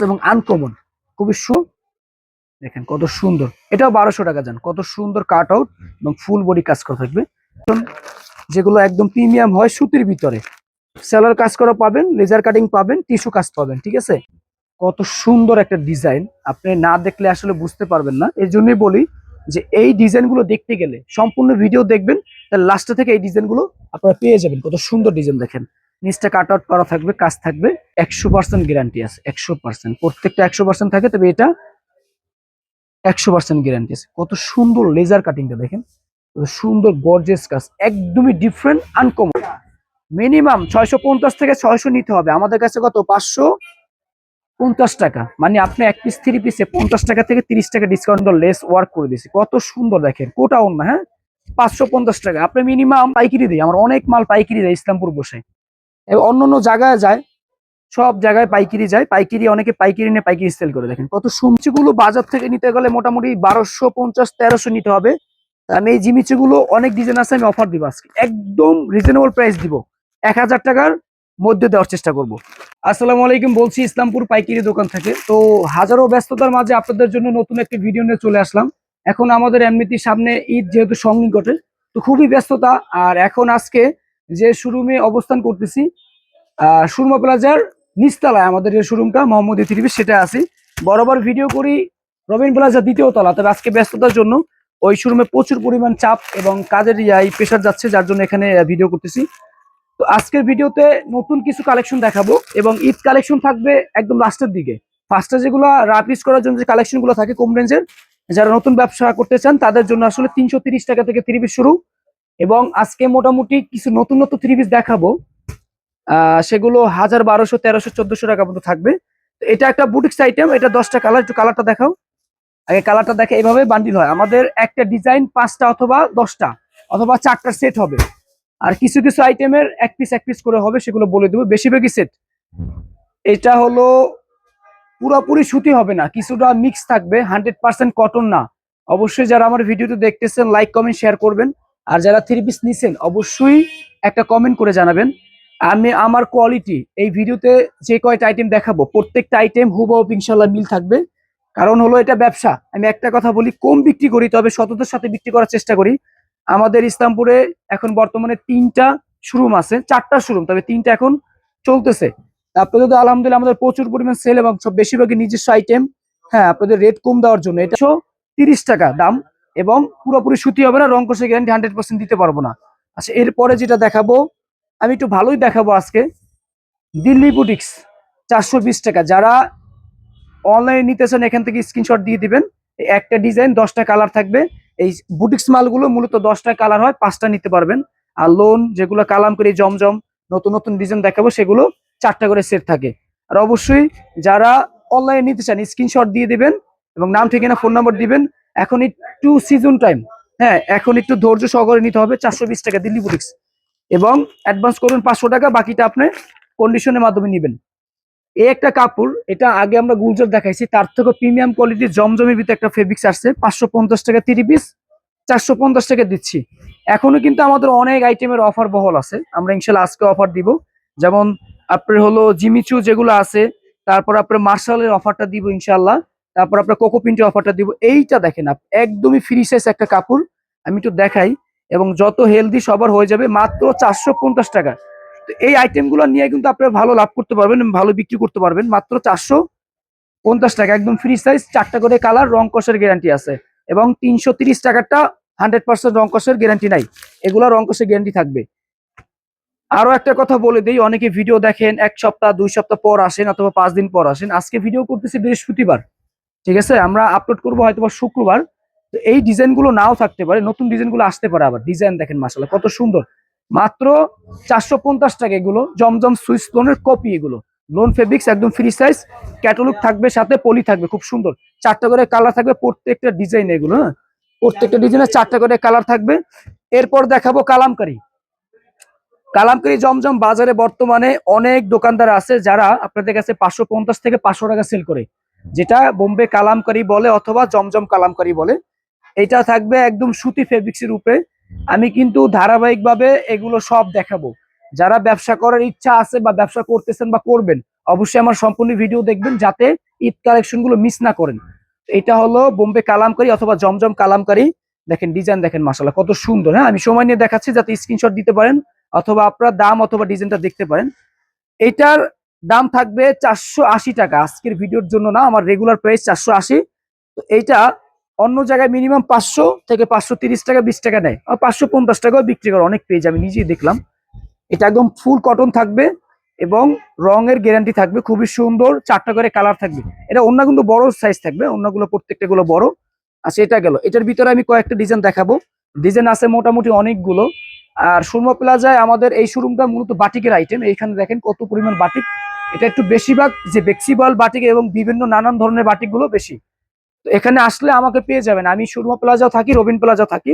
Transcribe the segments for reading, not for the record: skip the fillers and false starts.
এবং আনকমন, খুবই দেখেন কত সুন্দর। এটাও 1200 টাকা যান, কত সুন্দর কাট আউট এবং ফুল বডি কাজ করা থাকবে। যেগুলো একদম প্রিমিয়াম হয় সুতির ভিতরে, সেলার কাজ করা পাবেন, লেজার কাটিং পাবেন, টিস্যু কাজ পাবেন। ঠিক আছে, কত সুন্দর একটা ডিজাইন, আপনি না দেখলে আসলে বুঝতে পারবেন না। এর জন্যই বলি যে এই ডিজাইনগুলো দেখতে গেলে সম্পূর্ণ ভিডিও দেখবেন, তার লাস্টে থেকে এই ডিজাইনগুলো আপনারা পেয়ে যাবেন। কত সুন্দর ডিজাইন দেখেন, নিচটা কাট আউট করা থাকবে, কাজ থাকবে, 100% গ্যারান্টি আছে, 100%, প্রত্যেকটা 100% থাকে, তবে এটা 100% গ্যারান্টি আছে। কত সুন্দর লেজার কাটিংটা দেখেন, কত সুন্দর গর্জিয়াস কাজ, একদমই ডিফারেন্ট, আনকমন। মিনিমাম 650 থেকে 600 নিতে হবে আমাদের কাছে। কত? 550 টাকা, মানে আপনি এক পিস 3 পিসে 50 টাকা থেকে 30 টাকা ডিসকাউন্ট লেস ওয়ার্ক করে দিয়েছি। কত সুন্দর দেখেন, কোটা অন্য, হ্যাঁ, 550 টাকা। আপনি মিনিমাম পাইকারি দেয়, আমার অনেক মাল পাইকারি দেয় ইসলামপুর বসে, অন্য অন্য জায়গায় যায়, সব জায়গায় পাইকারি যায়, পাইকারি অনেকে পাইকারি নিয়ে পাইকারি সেল করে। দেখেন কত গুলো বাজার থেকে নিতে গেলে মোটামুটি 1250-1300 নিতে হবে। আমি এই জিমিচি গুলো অনেক ডিজাইন আছে, আমি অফার দিব আজকে, একদম রিজনেবল প্রাইস দিব, 1000 টাকার মধ্যে দেওয়ার চেষ্টা করব। আসসালামু আলাইকুম, বলছি ইসলামপুর পাইকারি দোকান থেকে। তো হাজারো ব্যস্ততার মাঝে আপনাদের জন্য নতুন একটি ভিডিও নিয়ে চলে আসলাম। এখন আমাদের এমনিতেই সামনে ঈদ যেহেতু সন্নিকটে, তো খুবই ব্যস্ততা। আর এখন আজকে যে শোরুমে অবস্থান করতেছি, সুরমা প্লাজার নিচতলায় আমাদের যে শোরুমটা মোহাম্মদী থ্রি পিস, সেটা আছি। বরাবর ভিডিও করি রবিন প্লাজা দ্বিতীয় তলা, তবে আজকে ব্যস্ততার জন্য ওই শোরুমে প্রচুর পরিমাণ চাপ এবং কাজের প্রেশার যাচ্ছে, যার জন্য এখানে ভিডিও করতেছি। তো আজকের ভিডিওতে নতুন কিছু কালেকশন দেখাবো এবং ঈদ কালেকশন থাকবে একদম লাস্টের দিকে। ফার্স্টে যেগুলো রাফ ইউজ করার জন্য যে কালেকশন গুলো থাকে কম রেঞ্জের, যারা নতুন ব্যবসা করতে চান তাদের জন্য আসলে 330 টাকা থেকে থ্রি পিস শুরু। এবং আজকে মোটামুটি কিছু নতুন নতুন থ্রি পিস দেখাবো, সেগুলো 1000, 1200, 1300, 1400 টাকা পর্যন্ত থাকবে। তো এটা একটা বুটিক্স আইটেম, এটা 10টা কালার, একটু কালারটা দেখাও। আগে কালারটা দেখে, এইভাবে বান্ডিল হয় আমাদের, একটা ডিজাইন 5টা অথবা 10টা অথবা 4টার সেট হবে। আর কিছু কিছু আইটেমের এক পিস করে হবে, সেগুলো বলে দেবো। বেশিরভাগই সেট। এটা হলো পুরোপুরি সুতি হবে না, কিছুটা মিক্স থাকবে, 100% কটন না। অবশ্যই যারা আমার ভিডিওতে দেখতেছেন লাইক কমেন্ট শেয়ার করবেন, আর যারা থ্রি পিস নিছেন অবশ্যই একটা কমেন্ট করে জানাবেন। আমি আমার কোয়ালিটি এই ভিডিওতে যে কয়টা আইটেম দেখাবো, প্রত্যেকটা আইটেম হুবহু ইনশাল্লাহ মিল থাকবে। কারণ হলো এটা ব্যবসা, আমি একটা কথা বলি, কম বিক্রি করি তবে সততার সাথে বিক্রি করার চেষ্টা করি। আমাদের ইসলামপুরে এখন বর্তমানে 3টা শোরুম আছে, 4টা শোরুম, তবে 3টা এখন চলতেছে। আপনাদের তো আলহামদুলিল্লাহ আমাদের প্রচুর পরিমাণ সেল এবং সব বেশিরভাগই নিজস্ব আইটেম। হ্যাঁ, আপনাদের রেট কম দেওয়ার জন্য, এটা 30 টাকা দাম এবং পুরোপুরি সুতি হবে না, রং কষে গ্যারান্টি 100% দিতে পারবো না। আচ্ছা, এরপরে যেটা দেখাবো, আমি একটু ভালোই দেখাবো আজকে, দিল্লি বুটিক্স, 420 টাকা। যারা অনলাইনে নিতে চান এখান থেকে স্ক্রিনশট দিয়ে দিবেন। একটা ডিজাইন 10টা কালার থাকবে। এই বুটিক্স মালগুলো মূলত 10টা কালার হয়, 5টা নিতে পারবেন। আর লোন যেগুলো কালাম করে জমজম নতুন নতুন ডিজাইন দেখাবো, সেগুলো 4টা করে সেট থাকে। আর অবশ্যই যারা অনলাইনে নিতে চান স্ক্রিনশট দিয়ে দিবেন এবং নাম ঠিকানা ফোন নাম্বার দিবেন। এখন একটু সিজন টাইম, হ্যাঁ, এখন একটু ধৈর্য সহকারে নিতে হবে। 420 টাকা দিল্লি বুটিক্স, এবং অ্যাডভান্স করবেন 500 টাকা, বাকিটা আপনি কন্ডিশনের মাধ্যমে নেবেন। এই একটা কাপড়, এটা আগে আমরা গুলজার দেখাইছি, তার থেকে প্রিমিয়াম কোয়ালিটির জমজমের ভিতরে একটা ফেব্রিক্স আসছে, 550 টাকা 3 পিস, 450 টাকা দিচ্ছি। এখনো কিন্তু আমাদের অনেক আইটেমের অফার বহল আছে, আমরা ইনশাল্লাহ আজকে অফার দিব। যেমন আপনার হলো জিমিচু যেগুলো আছে, তারপর আপনার মার্শালের অফারটা দিব ইনশাল্লাহ, তারপর আপনার কোকো প্রিন্টের অফারটা দিব। এইটা দেখেন একদমই ফ্রি সাইজ একটা কাপড়, আমি একটু দেখাই, এবং যত হেলদি সবার হয়ে যাবে মাত্র 450 টাকা। তো এই আইটেমগুলো নিয়ে কিন্তু আপনারা ভালো লাভ করতে পারবেন, ভালো বিক্রি করতে পারবেন মাত্র 450 টাকা, একদম ফ্রি সাইজ, 4টা করে কালার, রং কষের গ্যারান্টি আছে। এবং 330 টাকাটা 100% রং কষের গ্যারান্টি নাই, এগুলো রং কষের গ্যারান্টি থাকবে। আরো একটা কথা বলে দিই, অনেকে ভিডিও দেখেন 1 সপ্তাহ 2 সপ্তাহ পর আসেন অথবা 5 দিন পর আসেন। আজকে ভিডিও করতেছি বৃহস্পতিবার, ঠিক আছে, আমরা আপলোড করবো হয়তো শুক্রবার। তো এই ডিজাইন গুলো নাও থাকতে পারে, নতুন ডিজাইন গুলো আসতে পারে। আবার ডিজাইন দেখেন মাশাআল্লাহ কত সুন্দর, মাত্র 450 টাকা। এগুলো জমজম সুইস লোনের কপি, এগুলো লোন ফেব্রিক্স, একদম ফ্রি সাইজ, ক্যাটালগ থাকবে, সাথে পলি থাকবে, খুব সুন্দর। 4টা করে কালার থাকবে প্রত্যেকটা ডিজাইন, এগুলো, হ্যাঁ, প্রত্যেকটা ডিজাইনে 4টা করে কালার থাকবে। এরপর দেখাবো কালামকারী। কালামকারী জমজম বাজারে বর্তমানে অনেক দোকানদার আছে যারা আপনাদের কাছে 550 থেকে 500 টাকা সেল করে, যেটা বোম্বে কালামকারী বলে অথবা জমজম কালামকারী বলে। এটা থাকবে একদম সুতি ফেব্রিক্সের উপরে। আমি কিন্তু ধারাবাহিকভাবে এগুলো সব দেখাবো। যারা ব্যবসা করার ইচ্ছা আছে বা ব্যবসা করতেছেন বা করবেন, অবশ্যই আমার সম্পূর্ণ ভিডিও দেখবেন, যাতে ঈদ কালেকশন গুলো মিস না করেন। এটা হলো বোম্বে কালামকারী অথবা জমজম কালামকারী। দেখেন ডিজাইন দেখেন মাশাআল্লাহ কত সুন্দর। হ্যাঁ, আমি সময় নিয়ে দেখাচ্ছি যাতে স্ক্রিনশট দিতে পারেন অথবা আপনার দাম অথবা ডিজাইনটা দেখতে পারেন। এটার দাম থাকবে 480 টাকা, আজকের ভিডিওর জন্য না, আমার রেগুলার প্রাইস 480। তো এইটা অন্য জায়গায় মিনিমাম 500 থেকে 530 টাকা 20 টাকা নেয়, আর 550 টাকাও বিক্রি করে অনেক পেজ, আমি নিজেই দেখলাম। এটা একদম ফুল কটন থাকবে এবং রঙের গ্যারান্টি থাকবে, খুবই সুন্দর, 4টা করে কালার থাকবে। এটা অন্য কিন্তু বড় সাইজ থাকবে, অন্যগুলো প্রত্যেকটা গুলো বড়। আচ্ছা, এটা গেল। এটার ভিতরে আমি কয়েকটা ডিজাইন দেখাবো, ডিজাইন আছে মোটামুটি অনেকগুলো। আর সুরমা প্লাজায় আমাদের এই শোরুমটা মূলত বাটিকের আইটেম, এইখানে দেখেন কত পরিমাণ বাটিক। এটা একটু বেশিরভাগ যে বেক্সিবল বাটিক এবং বিভিন্ন নানান ধরনের বাটিক গুলো বেশি। তো এখানে আসলে আমাকে পেয়ে যাবেন, আমি সুরমা প্লাজাও থাকি, রবিন প্লাজাও থাকি।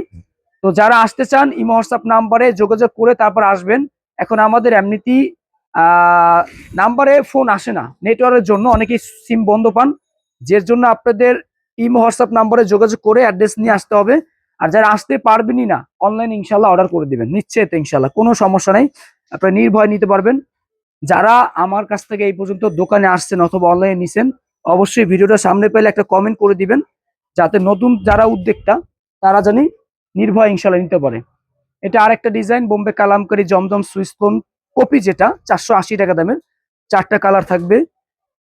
তো যারা আসতে চান ইমো হোয়াটসঅ্যাপ নাম্বারে যোগাযোগ করে তারপর আসবেন। এখন আমাদের এমনিতেই নাম্বারে ফোন আসে না নেটওয়ার্কের জন্য, অনেকেই সিম বন্ধ পান, যার জন্য আপনাদের ইমো হোয়াটসঅ্যাপ নাম্বারে যোগাযোগ করে অ্যাড্রেস নিয়ে আসতে হবে। আর যারা আসতে পারবেনই না, অনলাইন ইনশাল্লাহ অর্ডার করে দিবেন, নিশ্চয়ই ইনশাল্লাহ কোনো সমস্যা নেই, আপনারা নির্ভয় নিতে পারবেন। যারা আমার কাছ থেকে এই পর্যন্ত দোকানে আসছেন অথবা অনলাইনে নিছেন, অবশ্যই ভিডিওটা সামনে পেলে একটা কমেন্ট করে দিবেন, যাতে নতুন যারা উদ্যোক্তা তারা জানি নির্ভয় ইনশাল্লাহ নিতে পারে। এটা আরেকটা ডিজাইন, বোম্বে কালামকারী জমজম সুইস্টোন কপি, যেটা 480 টাকা দামের, 4টা কালার থাকবে।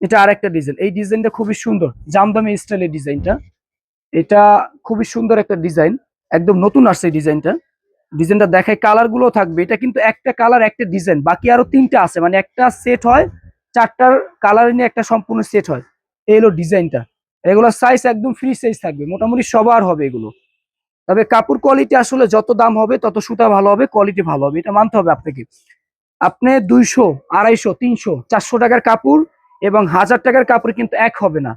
এটা আরেকটা ডিজাইন, এই ডিজাইনটা খুবই সুন্দর, জামদানি স্টাইলের ডিজাইনটা। এটা খুবই সুন্দর একটা ডিজাইন, একদম নতুন আসছে এই ডিজাইনটা। ডিজাইনটা দেখায়, কালার গুলো থাকবে, এটা কিন্তু একটা কালার একটা ডিজাইন, বাকি আরো 3টা আছে, মানে একটা সেট হয়, 4টার কালার নিয়ে একটা সম্পূর্ণ সেট হয়। এই হলো ডিজাইনটা। এগুলো সাইজ একদম ফ্রি সাইজ থাকবে, মোটামুটি সবার হবে এগুলো। তবে কাপড় কোয়ালিটি আসলে যত দাম হবে তত সুতা ভালো হবে, কোয়ালিটি ভালো হবে, এটা মানতে হবে আপনাকে। আপনি 200, 250, 300, 400 টাকার কাপড় এবং 1000 টাকার কাপড় কিন্তু এক হবে না,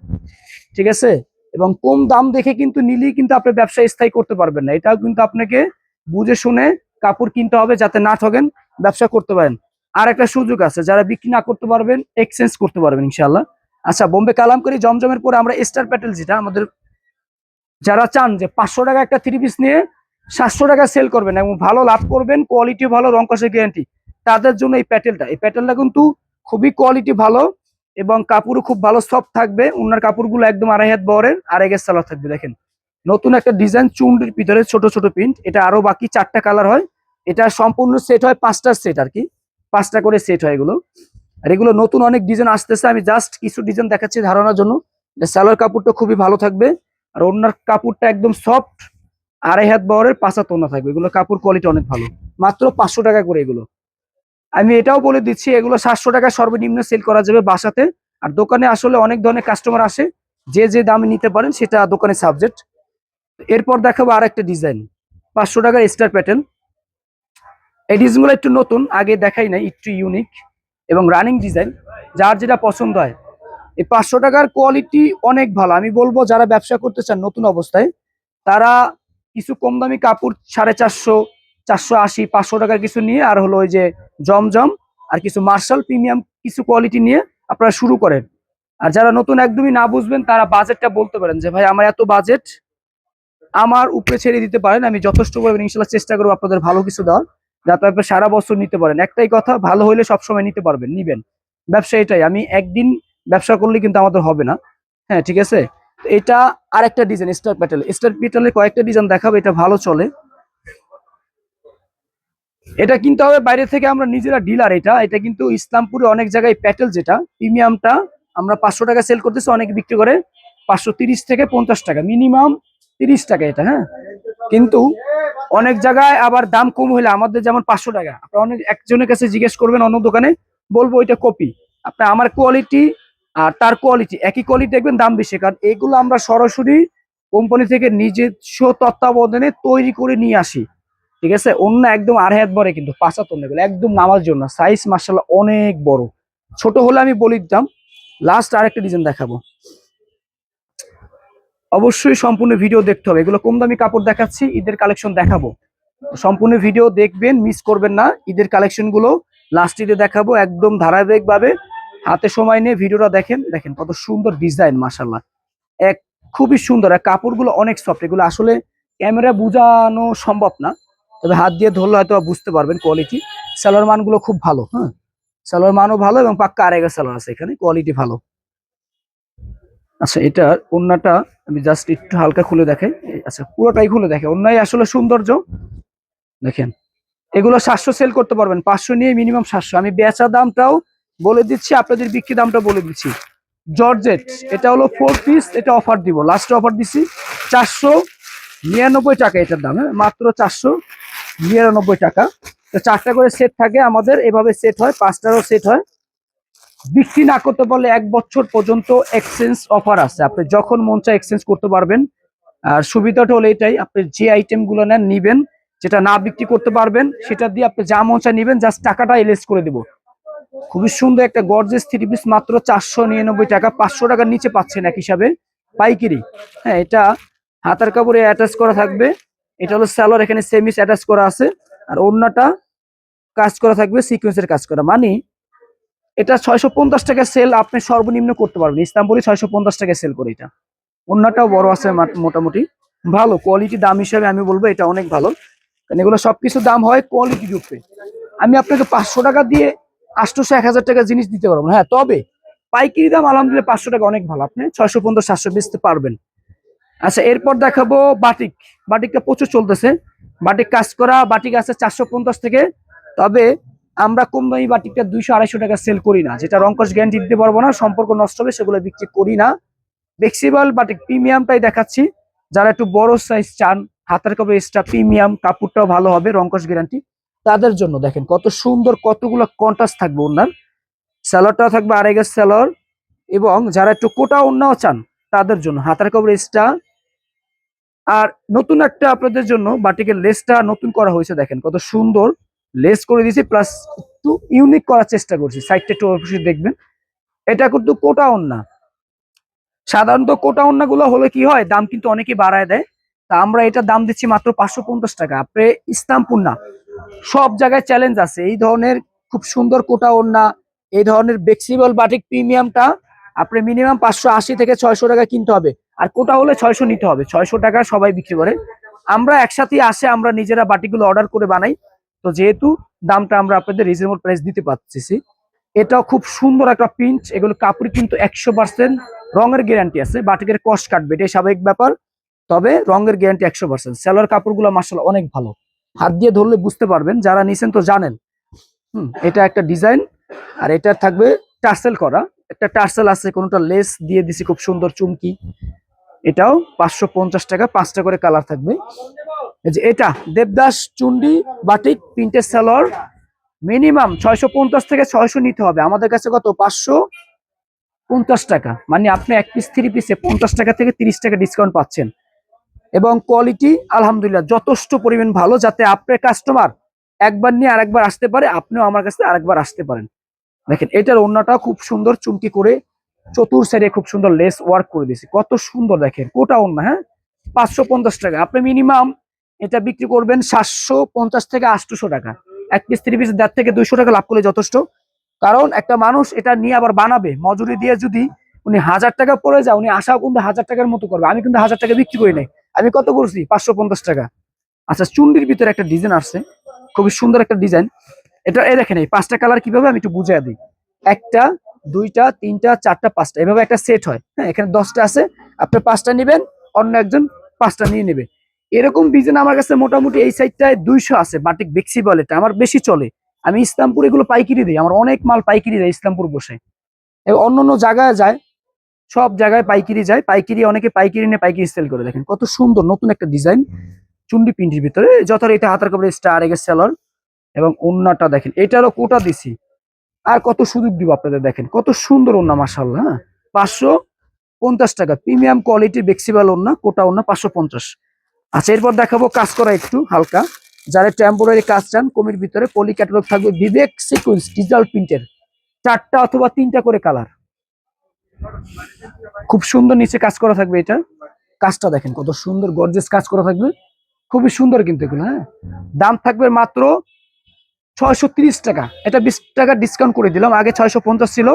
ঠিক আছে? এবং কম দাম দেখে কিন্তু নিলেই কিন্তু আপনি ব্যবসা স্থায়ী করতে পারবেন না, এটাও কিন্তু আপনাকে বুঝে শুনে কাপড় কিনতে হবে যাতে না ঠকেন, ব্যবসা করতে পারেন। আর একটা সুযোগ আছে, যারা বিক্রি না করতে পারবেন এক্সচেঞ্জ করতে পারবেন ইনশাআল্লাহ। আচ্ছা, বোম্বে কালামকারী জমজমের পরে আমরা স্টার প্যাটেল, যেটা আমাদের যারা চান যে 500 টাকা একটা 3 পিস নিয়ে 700 টাকা সেল করবেন এবং ভালো লাভ করবেন, কোয়ালিটি ভালো, রং কষের গ্যারান্টি, তাদের জন্য এই প্যাটেলটা কিন্তু খুবই কোয়ালিটি ভালো এবং কাপড়ও খুব ভালো সফট থাকবে। ওনার কাপড়গুলো একদম 2.5 হাত বহরের, 2.5 গজ সালোয়ার থাকবে। দেখেন নতুন একটা ডিজাইন, চুন্ডির ভিতরে ছোট ছোট প্রিন্ট, এটা আরো বাকি 4টা কালার হয়। এটা সম্পূর্ণ সেট হয়, 5টার সেট আর কি, 5টা করে সেট হয় এগুলো। আর এগুলো নতুন অনেক ডিজাইন আসতেছে, আমি জাস্ট কিছু ডিজাইন দেখাচ্ছি ধারণার জন্য। সালোয়ার কাপড়টা খুবই ভালো থাকবে, আর ওনার কাপড়টা একদম সফট, 2.5 হাত বহরের, 5 হাত ওড়না থাকবে। এগুলো কাপড় কোয়ালিটি অনেক ভালো, মাত্র 500 টাকা করে এগুলো। আমি এটাও বলে দিচ্ছি, এগুলো 700 টাকা সর্বনিম্ন সেল করা যাবে বাসাতে। আর দোকানে আসলে অনেক ধরনের কাস্টমার আসে, যে যে দামে নিতে পারেন সেটা দোকানে সাবজেক্ট। এরপর দেখাবো আর একটা ডিজাইন, 500 টাকার স্টার প্যাটার্ন। এই ডিজাইনগুলো একটু নতুন, আগে দেখাই নাই, একটু ইউনিক এবং রানিং ডিজাইন, যার যেটা পছন্দ হয়। এই 500 টাকার কোয়ালিটি অনেক ভালো, আমি বলবো যারা ব্যবসা করতে চান নতুন অবস্থায়, তারা কিছু কম দামি কাপড় 450, 480, 500 টাকার কিছু নিয়ে, আর হলো ওই যে জমজম আর কিছু মার্শাল প্রিমিয়াম কিছু কোয়ালিটি নিয়ে আপনারা শুরু করেন। আর যারা নতুন একদমই না বুঝবেন, তারা বাজেটটা বলতে পারেন যে ভাই আমার এত বাজেট, আমার উপরে ছেড়ে দিতে পারেন, আমি যথেষ্ট পরিমাণে ইনশাল্লাহ চেষ্টা করবো আপনাদের ভালো কিছু দেওয়ার, যাতে আপনি সারা বছর নিতে পারেন। একটাই কথা, ভালো হইলে সবসময় নিতে পারবেন, নিবেন। ব্যবসা এটাই, আমি একদিন ব্যবসা করলে কিন্তু আমাদের হবে না। হ্যাঁ, ঠিক আছে। তো এটা আরেকটা ডিজাইন, স্টার প্যাটেলের কয়েকটা ডিজাইন দেখাবো, এটা ভালো চলে। এটা কিনতে হবে বাইরে থেকে, আমরা নিজেরা ডিলার। এটা এটা কিন্তু ইসলামপুরে অনেক জায়গায় প্যাটেল, যেটা প্রিমিয়ামটা আমরা 500 টাকা সেল করতেছি, অনেকে বিক্রি করে 530 থেকে 50 টাকা, মিনিমাম 30 টাকা এটা। হ্যাঁ, কিন্তু অনেক জায়গায় আবার দাম কম হলে, আমাদের যেমন 500 টাকা, আপনার অনেক একজনের কাছে জিজ্ঞেস করবেন অন্য দোকানে, বলবো এটা কপি। আপনার আমার কোয়ালিটি আর তার কোয়ালিটি একই কোয়ালিটি দেখবেন, দাম বেশি, কারণ এগুলো আমরা সরাসরি কোম্পানি থেকে নিজস্ব তত্ত্বাবধানে তৈরি করে নিয়ে আসি, ঠিক আছে? অন্য একদম 2.5 হাত বড়, কিন্তু 5 হাত অন্য, এগুলো একদম নামার জন্য, সাইজ মাশাআল্লাহ অনেক বড়। ছোট হলে আমি বলে দিতাম। লাস্ট আরেকটা ডিজাইন দেখাবো, অবশ্যই সম্পূর্ণ ভিডিও দেখতে হবে, এগুলো কম দামি কাপড় দেখাচ্ছি, ঈদের কালেকশন দেখাবো, সম্পূর্ণ ভিডিও দেখবেন, মিস করবেন না। ঈদের কালেকশন গুলো লাস্ট ঈদে দেখাবো একদম ধারাবাহিক ভাবে, হাতে সময় নিয়ে ভিডিওটা দেখেন। দেখেন কত সুন্দর ডিজাইন, মাশাআল্লাহ, এক খুবই সুন্দর। আর কাপড়গুলো অনেক সফট, এগুলো আসলে ক্যামেরা বোঝানো সম্ভব না, তবে হাত দিয়ে ধরলে হয়তো বুঝতে পারবেন কোয়ালিটি। সালোয়ার মানগুলো খুব ভালো, হ্যাঁ, সালোয়ার মানও ভালো এবং পাক্কা 2.5 গজ সালোয়ার আছে, এখানে কোয়ালিটি ভালো। আচ্ছা, এটার ওড়নাটা আমি জাস্ট একটু হালকা খুলে দেখাই। আচ্ছা, পুরোটাই খুলে দেখে, ওড়নাই আসলে সৌন্দর্য। দেখেন, এগুলো 700 সেল করতে পারবেন, 500 নিয়ে মিনিমাম 700। আমি বেচা দামটাও বলে দিচ্ছি, আপনাদের বিক্রি দামটা বলে দিচ্ছি। জর্জেট, এটা হলো 4 পিস, এটা অফার দিব, লাস্ট অফার দিচ্ছি 499 টাকা এটার দাম। হ্যাঁ, মাত্র 499 টাকা। তো 4টা করে সেট থাকে আমাদের, এভাবে সেট হয়, 5টারও সেট হয়। বিক্রি না করতে পারলে 1 বছর পর্যন্ত এক্সচেঞ্জ অফার আছে, আপনি যখন মন চায় এক্সচেঞ্জ করতে পারবেন। আর সুবিধাটা হলো এটাই, আপনি যে আইটেম গুলো নেন নিবেন, যেটা না বিক্রি করতে পারবেন সেটা দিয়ে আপনি যা মন চায় নিবেন, জাস্ট টাকাটা এলএস করে দিব। খুবই সুন্দর একটা গর্জিয়াস 3 পিস, মাত্র 499 টাকা। 500 টাকার নিচে পাচ্ছেন এক হিসাবে পাইকারি। হ্যাঁ, এটা হাতার কাপড়ে অ্যাটাচ করা থাকবে। এটা হলো সালোয়ার, এখানে সেমিস অ্যাটাচ করা আছে। আর ওড়নাটা কাজ করা থাকবে, সিকোয়েন্সের কাজ করা। মানে এটা 650 টাকা সেল আপনি সর্বনিম্ন করতে পারবেন, ইস্তাম্বুলে 650 টাকা সেল করে এটা। ওড়নাটাও বড় আছে, মোটামুটি ভালো কোয়ালিটি। দাম হিসাবে আমি বলবো এটা অনেক ভালো, কারণ এগুলো সবকিছু দাম হয় কোয়ালিটির উপরে। আমি আপনাকে 500 টাকা দিয়ে 800 1000 টাকা জিনিস দিতে পারবো না। হ্যাঁ, তবে পাইকারি দাম আলহামদুলিল্লাহ 500 টাকা অনেক ভালো, আপনি 650 700 বেচতে পারবেন। আচ্ছা, এরপর দেখাবো বাটিক। বাটিকটা প্রচুর চলতেছে, বাটিক কাজ করা বাটিক আছে 450 থেকে। তবে আমরা কম দামি বাটিকটা 200 250 টাকা সেল করি না, যেটা রংকশ গ্যারান্টি দিতে পারবো না, সম্পর্ক নষ্ট হবে, সেগুলো বিক্রি করি না। ফ্লেক্সিবল বাটিক প্রিমিয়ামটাই দেখাচ্ছি, যারা একটু বড় সাইজ চান, হাতের কাপড় এক্সট্রা প্রিমিয়াম, কাপড়টাও ভালো হবে, রংকশ গ্যারান্টি, তাদের জন্য দেখেন কত সুন্দর, কতগুলো কন্ট্রাস্ট থাকবে ওনার। স্যালোয়ারটাও থাকবে আড়াই গজ স্যালোয়ার। এবং যারা একটু কোটা ওড়নাও চান তাদের জন্য হাতের কাপড় এক্সট্রা। আর নতুন একটা আপনাদের জন্য বাটিকের লেসটা নতুন করা হয়েছে, দেখেন কত সুন্দর লেস করে দিয়েছি, প্লাস একটু ইউনিক করার চেষ্টা করছি, সাইডটা একটু অবশ্যই দেখবেন। এটা কিন্তু কোটা ওড়না। সাধারণত কোটা ওড়না গুলো হলে কি হয়, দাম কিন্তু অনেকেই বাড়ায় দেয়। তা আমরা এটা দাম দিচ্ছি মাত্র 550 টাকা। আপনি ইসলামপুর না, সব জায়গায় চ্যালেঞ্জ আছে এই ধরনের খুব সুন্দর কোটা ওড়না, এই ধরনের ফ্লেক্সিবল বাটিক প্রিমিয়ামটা আপনি মিনিমাম 580 থেকে 600 টাকা কিনতে হবে। আর কোটা হলে 600 নিতে হবে, 600 টাকা সবাই বিক্রি করে। আমরা একসাথে আসে আমরা নিজেরা বাটিকগুলো অর্ডার করে বানাই, তো যেহেতু দামটা আমরা আপনাদের রিজনেবল প্রাইস দিতে পারতেছি। এটাও খুব সুন্দর একটা প্রিন্ট, এগুলো কাপড় কিন্তু 100% রঙের গ্যারান্টি আছে, বাটিকের কষ্ট কাটবে, এটাই স্বাভাবিক ব্যাপার। তবে রঙের গ্যারান্টি 100%। সেলোয়ার কাপড়গুলো মাশাআল্লাহ অনেক ভালো, হাত দিয়ে ধরলে বুঝতে পারবেন, যারা নিছেন তো জানেন। এটা একটা ডিজাইন। আর এটা থাকবে টার্সেল করা, একটা টার্সেল আছে, কোনটা লেস দিয়ে দিছি, খুব সুন্দর চুমকি। এটাও 550 টাকা, 5টা করে কালার থাকবে। এই যে এটা দেবদাস চুন্ডি বাটিক প্রিন্টের সালোয়ার, মিনিমাম 650 থেকে 600 নিতে হবে। আমাদের কাছে কত, 550 টাকা। মানে আপনি এক পিস 3 পিসে 50 টাকা থেকে 30 টাকা ডিসকাউন্ট পাচ্ছেন। এবং কোয়ালিটি আলহামদুলিল্লাহ যথেষ্ট পরিমাণ ভালো, যাতে আপনার কাস্টমার একবার নিয়ে আরেকবার আসতে পারে, আপনিও আমার কাছে আরেকবার আসতে পারেন। দেখেন, এটার ওড়নাটা খুব সুন্দর চুমকি করে চতুর সাইডে খুব সুন্দর লেস ওয়ার্ক করে দিয়েছি, কত সুন্দর দেখেন, কোটা ওড়না। হ্যাঁ, 550 টাকা। আপনি মিনিমাম এটা বিক্রি করবেন 750 থেকে 800 টাকা। এক পিস 3 পিস 1.5 থেকে 200 টাকা লাভ করলে যথেষ্ট। কারণ একটা মানুষ এটা নিয়ে আবার বানাবে, মজুরি দিয়ে যদি উনি 1000 টাকা পড়ে যায়, উনি আশাও কিন্তু 1000 টাকার মতো করবে। আমি কিন্তু 1000 টাকা বিক্রি করি নাই, আমি কত করছি, 550 টাকা। আচ্ছা, চুন্ডির ভিতরে একটা ডিজাইন আসছে, খুবই সুন্দর একটা ডিজাইন। এটা এই দেখেন, এই 5টা কালার কিভাবে আমি একটু বুঝিয়ে দিই। একটা, দুইটা, তিনটা, চারটা, 5টা, এভাবে একটা সেট হয়। হ্যাঁ, এখানে 10টা আছে, আপনি 5টা নিবেন, অন্য একজন 5টা নিয়ে নেবে। এরকম ডিজাইন আমার কাছে মোটামুটি এই সাইডটায় 200 আছে। বাটিক ফ্লেক্সিবল এটা আমার বেশি চলে। আমি ইসলামপুর এগুলো পাইকারি দিই, আমার অনেক মাল পাইকারি দেয় ইসলামপুর বসে, এবং অন্য অন্য জায়গায় যায়, সব জায়গায় পাইকারি যায়, পাইকারি অনেকে পাইকারি নিয়ে পাইকারি সেল করে। দেখেন কত সুন্দর নতুন একটা ডিজাইন, চুন্ডি পিন্ডির ভিতরে যথারীতি হাতার কাপড়ে স্টার এগের সেলর। এবং ওন্নাটা দেখেন, এটারও কোটা দিছি, আর কত সুযোগ দিব আপনাদের। দেখেন কত সুন্দর ওন্না, মাশাআল্লাহ। হ্যাঁ, 550 টাকা প্রিমিয়াম কোয়ালিটি ফ্লেক্সিবল ওন্না, কোটা ওন্না 550। আচ্ছা, এরপর দেখাবো কাজ করা একটু হালকা, যারা টেম্পোরারি কাজ চান কমির ভিতরে, পলি ক্যাটালগ থাকবে, বিবেক সিকোয়েন্স ডিজিটাল প্রিন্টের, 4টা অথবা 3টা করে কালার, খুব সুন্দর নিচে কাজ করা থাকবে। এটা কাজটা দেখেন কত সুন্দর গর্জিয়াস কাজ করা থাকবে, খুবই সুন্দর কিন্তু এগুলো। হ্যাঁ, দাম থাকবে মাত্র 630 টাকা। এটা 20 টাকা ডিসকাউন্ট করে দিলাম, আগে 650 ছিল,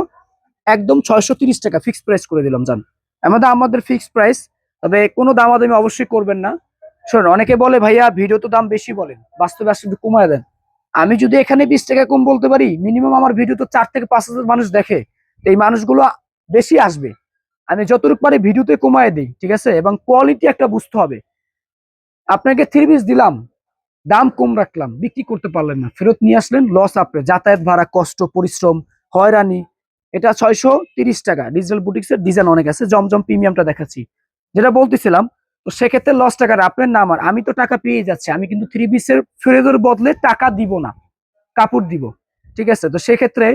একদম 630 টাকা ফিক্স প্রাইস করে দিলাম। জান, আমাদের ফিক্স প্রাইস, তবে কোনো দামাদামি অবশ্যই করবেন না। শোনেন, অনেকে বলে ভাইয়া ভিডিও তো দাম বেশি বলেন, বাস্তবে আসলে কমায় দেন। আমি যদি এখানে 20 টাকা কম বলতে পারি, মিনিমাম আমার ভিডিও তো 4 থেকে 5 হাজার মানুষ দেখে, এই মানুষগুলো বেশি আসবে। আমি যতটুকু পারি ভিডিওতে কমায় দিই, ঠিক আছে, এবং কোয়ালিটি একটা বুঝতে হবে। আপনাকে 3 পিস দিলাম, দাম কম রাখলাম, বিক্রি করতে পারলেন না, ফেরত নিয়ে আসলেন, লস আপনি, যাতায়াত ভাড়া, কষ্ট, পরিশ্রম, হয়রানি। এটা 630 টাকা। ডিজিটাল বুটিক্সের ডিজাইন অনেক আছে, জমজম প্রিমিয়ামটা দেখাচ্ছি যেটা বলতেছিলাম। তো সেক্ষেত্রে লস টাকার আপনার না আমার, আমি তো টাকা পেয়ে যাচ্ছি, আমি কিন্তু 3 পিসের ফেরতের বদলে টাকা দিব না, কাপড় দিব, ঠিক আছে। তো সেক্ষেত্রে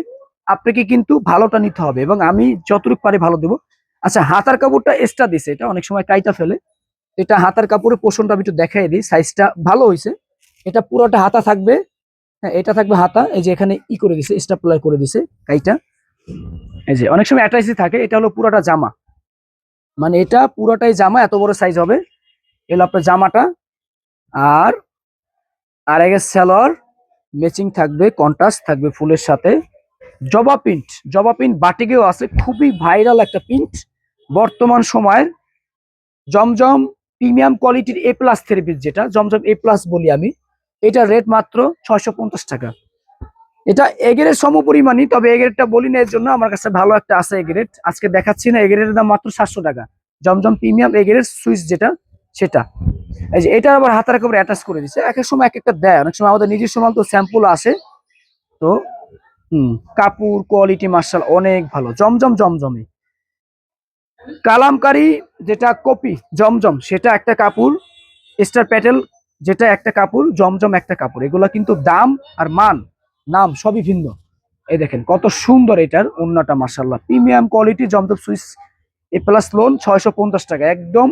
আপনাকে কিন্তু ভালোটা নিতে হবে এবং আমি যতটুকু পারি ভালো দেবো। আচ্ছা, হাতার কাপড়টা এক্সট্রা দিছে, এটা অনেক সময় কাইটা ফেলে। এটা হাতার কাপড়ের পোষণটা আমি একটু দেখাই দিই, সাইজটা ভালো হয়েছে। এটা পুরোটা হাতা থাকবে, হ্যাঁ এটা থাকবে হাতা। এই যে এখানে ই করে দিছে, স্টাপলার করে দিছে কাইটা। এই যে অনেক সময় অ্যাটাচই থাকে। এটা হলো পুরোটা জামা, মানে এটা পুরোটাই জামা, এত বড় সাইজ হবে। এলো আপনার জামাটা। আর আর এর সালোয়ার ম্যাচিং থাকবে, কন্ট্রাস্ট থাকবে ফুলের সাথে। জবা প্রিন্ট, জবা প্রিন্ট বাটিকেও আছে, খুবই ভাইরাল একটা প্রিন্ট বর্তমান সময়ের। জমজম প্রিমিয়াম কোয়ালিটির A+ থেরাপি, যেটা জমজম A+ বলি আমি, এটা রেট মাত্র 650 টাকা। এটা এগেরের সমপরিমাণই, তবে এগেরেরটা বলি না এর জন্য, আমার কাছে ভালো একটা আছে এগেরের, আজকে দেখাচ্ছি না। এগেরের দাম মাত্র 700 টাকা। জমজম প্রিমিয়াম এগেরের সুইচ যেটা, সেটা। এই যে এটা আবার হাতার কাপড় অ্যাটাচ করে দিচ্ছে, এক এক সময় এক একটা দেয়, অনেক সময় আমাদের নিজস্ব মাল তো স্যাম্পল আসে। তো কাপড় কোয়ালিটি মার্শাল অনেক ভালো, জমজম জমজমে। কালামকারী যেটা কপি জমজম, সেটা একটা কাপড়। স্টার প্যাটেল যেটা একটা কাপড়, জমজম একটা কাপড়। এগুলা কিন্তু দাম আর মান, নাম সবই ভিন্ন। এই দেখেন কত সুন্দর এটার ওন্নাটা, মাশাআল্লাহ premium quality Zamzam Swiss A+ loan 650 টাকা, একদম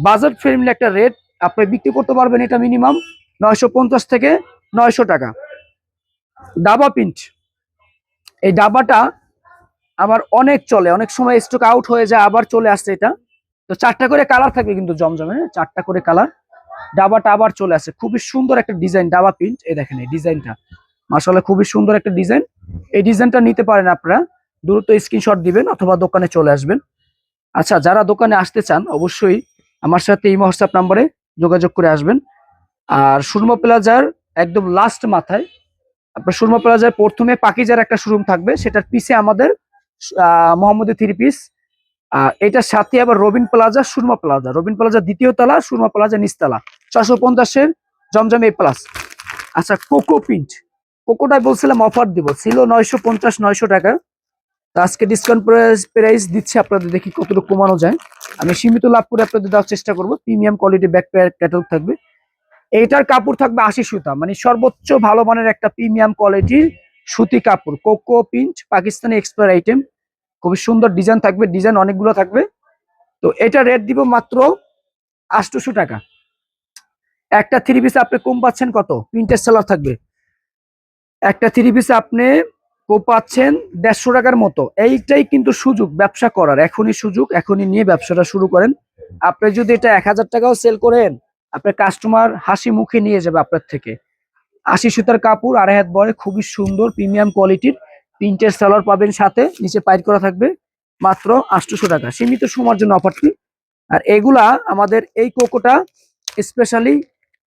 বাজেট ফ্রেন্ডলি একটা রেট। আপনি বিক্রি করতে পারবেন এটা মিনিমাম 950 থেকে 900 টাকা। ডাবা প্রিন্ট, এই ডাবাটা আমার অনেক চলে, অনেক সময় স্টক আউট হয়ে যায়, আবার চলে আসছে এটা। তো 4টা করে কালার থাকবে কিন্তু জমজমে, 4টা করে কালার। ডাবাটা আবার চলে আসে, খুবই সুন্দর একটা ডিজাইন, ডাবা প্রিন্ট। এই দেখেন এই ডিজাইনটা, মাশাআল্লাহ খুবই সুন্দর একটা ডিজাইন। এই ডিজাইনটা নিতে পারেন আপনারা, দ্রুত স্ক্রিনশট দিবেন অথবা দোকানে চলে আসবেন। আচ্ছা, যারা দোকানে আসতে চান অবশ্যই আমার সাথে এই হোয়াটসঅ্যাপ নাম্বারে যোগাযোগ করে আসবেন। আর সুরমা প্লাজার একদম লাস্ট মাথায়, আপনার সুরমা প্লাজার প্রথমে পাকিজার একটা শোরুম থাকবে, সেটার পিছে আমাদের মোহাম্মদী 3 পিস। এটার সাথে আবার Robin plaza, Surma plaza, Robin plaza দ্বিতীয় তলা, সুরমা প্লাজা নিচতলা, 450-এর জমজম A+। আচ্ছা, কোকো প্রিন্ট, কোকোটাই বলছিলাম অফার দিব, ছিল 950 900 টাকা। তো আজকে ডিসকাউন্ট প্রাইস দিচ্ছি আপনাদের, দেখি কতটুকু কমানো যায়। আমি সীমিত লাভ করে আপনাদের দেওয়ার চেষ্টা করবো। প্রিমিয়াম কোয়ালিটি ব্যাক ক্যাটালগ থাকবে। এইটার কাপড় থাকবে 80 সুতা, মানে সর্বোচ্চ ভালো মানের একটা প্রিমিয়াম কোয়ালিটির সুতি কাপড়, cocoa print, Pakistani expire item. খুবই সুন্দর ডিজাইন থাকবে, ডিজাইন অনেকগুলো থাকবে। তো এটা রেট দিব মাত্র 800 টাকা। একটা 3 পিসে আপনি কম পাচ্ছেন কত, প্রিন্টের সেলার থাকবে। একটা 3 পিসে আপনি কম পাচ্ছেন 150 টাকার মতো। এইটাই কিন্তু সুযোগ ব্যবসা করার, এখনই সুযোগ, এখনই নিয়ে ব্যবসাটা শুরু করেন। আপনি যদি এটা 1000 টাকাও সেল করেন, আপনার কাস্টমার হাসি মুখে নিয়ে যাবে আপনার থেকে। 80 সুতার কাপড়, 2.5 হাত বড়, খুবই সুন্দর প্রিমিয়াম কোয়ালিটির প্রিন্টের সালোয়ার পাবেন, সাথে নিচে পাইট করা থাকবে। মাত্র 800 টাকা, সীমিত সময়ের জন্য অফারটি। আর এগুলা আমাদের এই কোকোটা স্পেশালি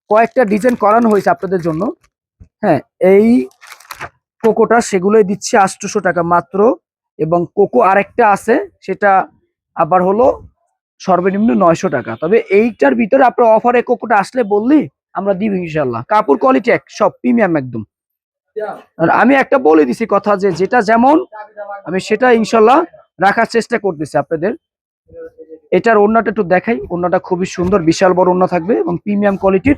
কয়েকটা ডিজাইন করানো হয়েছে আপনাদের জন্য। হ্যাঁ, এই কোকোটা সেগুলোই দিচ্ছে 800 টাকা মাত্র। এবং কোকো আরেকটা আছে, সেটা আবার হলো সর্বনিম্ন 900 টাকা। তবে এইটার ভিতরে আপনার অফারে কোকোটা আসলে বললি আমরা দিব ইনশাল্লাহ। কাপড় কোয়ালিটি এক সব প্রিমিয়াম একদম। আর আমি একটা বলে দিছি কথা, যে যেটা যেমন আমি সেটা ইনশাল্লাহ রাখার চেষ্টা করতেছি আপনাদের। এটার ওড়নাটা একটু দেখাই, ওড়নাটা খুবই সুন্দর, বিশাল বড় ওড়না থাকবে এবং প্রিমিয়াম কোয়ালিটির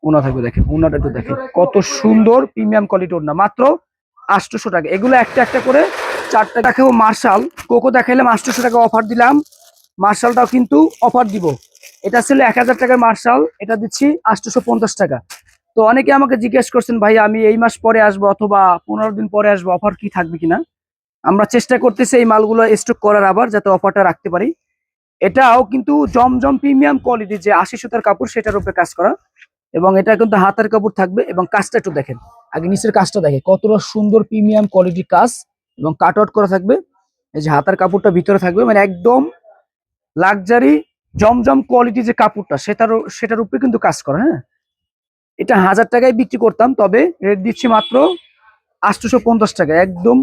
ওড়না থাকবে। দেখেন ওড়নাটা একটু দেখেন, কত সুন্দর প্রিমিয়াম কোয়ালিটির ওড়না, মাত্র 800 টাকা। এগুলো একটা একটা করে 4টা দেখাবো। মার্শাল কোকো দেখাইলাম 800 টাকা অফার দিলাম, মার্শালটাও কিন্তু অফার দিব। এটা ছিল 1000 টাকার মার্শাল, এটা দিচ্ছি 850 টাকা। তো অনেকে আমাকে জিজ্ঞেস করছেন, ভাই আমি এই মাস পরে আসবো অথবা 15 দিন পরে আসবো, অফার কি থাকবে কিনা। আমরা চেষ্টা করতেছি এই মালগুলো স্টক করার, আবার যাতে অফারটা রাখতে পারি। এটাও কিন্তু জমজম প্রিমিয়াম কোয়ালিটি, যে 80 সুতার কাপড় সেটার উপরে কাজ করা। এবং এটা কিন্তু হাতের কাপড় থাকবে। এবং কাজটা একটু দেখেন, আগে নিচের কাজটা দেখে কতটা সুন্দর প্রিমিয়াম কোয়ালিটির কাজ, এবং কাট আউট করা থাকবে। এই যে হাতের কাপড়টা ভিতরে থাকবে, মানে একদম লাক্সারি জমজম কোয়ালিটি যে কাপড়টা, সেটার উপরে কিন্তু কাজ করা। হ্যাঁ, এটা 1000 টাকায় বিক্রি করতাম, তবে রেট দিচ্ছি মাত্র 850 টাকা। একদম